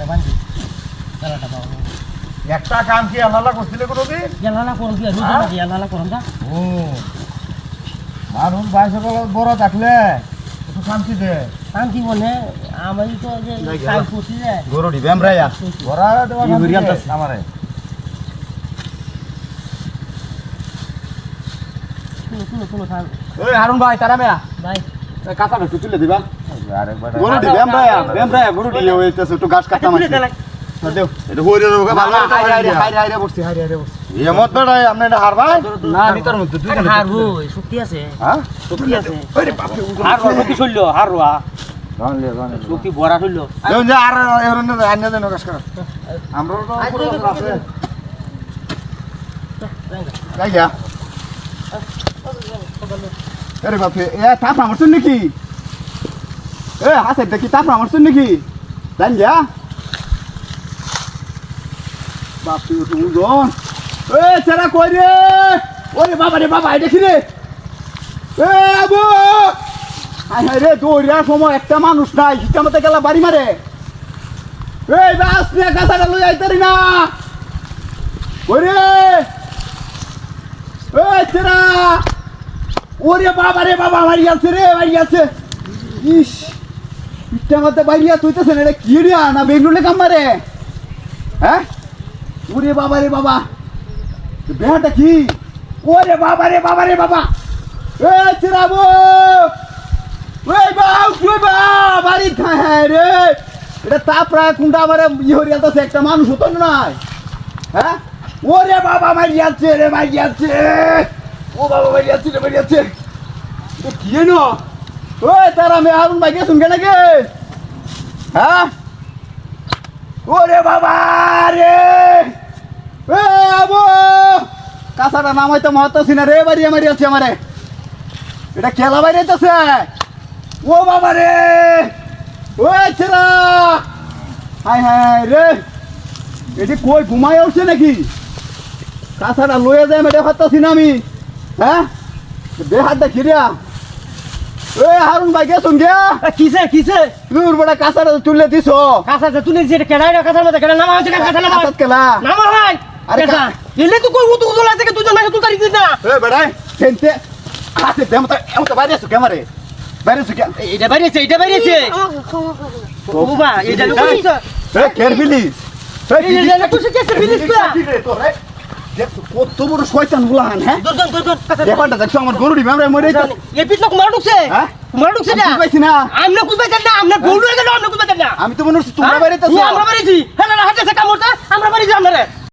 বান্ধি খেলাটা পাবো একটা কাম কি আল্লাহ করছিলে কোনোদিন খেলাটা করুন কি রুটি না খেলাটা করুন দা ও মানুষ বয়সে বড় থাকলে একটু শান্তি দে শান্তি বলে আমি তো যে কাজ করছি যে গরু দিবে আমরা বড় দেওয়া আমারে শুনো খান ওই হারুন ভাই তারা মেয়া ভাই কাঁচা একটু তুলে দিবা গরু দিবে আমরা গরু দিয়ে হইতেছে একটু ঘাস কাটা মারছি দেও এটা হইরে রোগা ভালো হাইরে বসছি এ মত বেড়াই আপনি এটা হারবাই না নিতর মধ্যে দুই জন হারবো শক্তি আছে হ্যাঁ শক্তি আছে আরে বাপ রে হারবো শক্তি চললো হারবা জানলে শক্তি বড়া চললো দেও যে আর এরনে আন্য দেন ঘাস কাটা আমরা তো আছে যাই যা আরে বাপ রে এ তাপ মারছুন নাকি এ হাসে দেখি তাপ মারছুন নাকি জান যা বাপি উজন এ চেরা কই রে ওরে বাবা রে বাবা এই দেখি রে এ আবু আই হাই রে দৌড়া সময় একটা মানুষ নাই হিটা মতে গেলা বাড়ি মারে এই বাস নিয়ে গাছাটা লই আইতারি না ওরে এ চেরা ওরে বাবা রে বাবা মারি আছে রে মারি আছে ইস হিটা মতে বাইরিয়া তুইতেছ না রে কি রে না বেঙ্গলুরে কাম মারে হ্যাঁ ওরে বাবা রে বাবা বেহাটা কি ওরে বাবা রে বাবা এ চিরাবো ওই বাউ তুই বাড়ি খায় রে এটা তাপরা কুন্ডা আমারে ইহরি আলতাছে একটা মানুষ হতো না হ্যাঁ ওরে বাবা মারি যাচ্ছে রে মারি যাচ্ছে ও বাবা মারি যাচ্ছে রে মারি যাচ্ছে এ কি না ওই তারা মে আরুন ভাই কে শুনকে নাকি হ্যাঁ ওরে বাবা রে এ আবো কাঁচাটা নাম হয়তো মহত্ব না রে বাড়ি মারি আছে আমারে এটা খেলা বাইরে আছে ও বাবা রে ও ছেড়া হাই হাই রে এটি কই ঘুমাই উঠছে নাকি কাঁচাটা লয়ে যায় মেটে পারতাছি না আমি হ্যাঁ বেহাত দেখি রিয়া এ হারুন ভাই গেছুন গিয়া কিসে দূর বড় কাঁচাটা তুলে দিছো কাঁচা তুলে দিছে কেডাই না কাঁচার মধ্যে কেডা নামা হচ্ছে কাঁচা নামা কাঁচাত কেলা নামা ভাই আরে কাঁচা এলে তো কই উতু উতু লাগছে তুই না তুই তারিখ দিস না এ বেড়াই সেনতে হাতে দেমতা এমতা বাইরে আছো ক্যামেরে বাইরে আছো এটা বাইরেছে ও বাবা এটা লোক এ কেয়ারফুলি এটা তুই কেসে ফিনিশ করা কত বড় শয়তান গুলান হ্যাঁ দর ব্যাপারটা দেখছো আমার গরু দিবে আমরা মরে যাচ্ছি এ পিছ লোক মার ঢুকছে হ্যাঁ মার ঢুকছে না পাইছি না আমরা কুছ পাইছেন না আমরা গরু এর আমরা কুছ পাইছেন না আমি তো মনে হচ্ছে তোমরা বাইরে তো আমরা বাইরেছি হ্যাঁ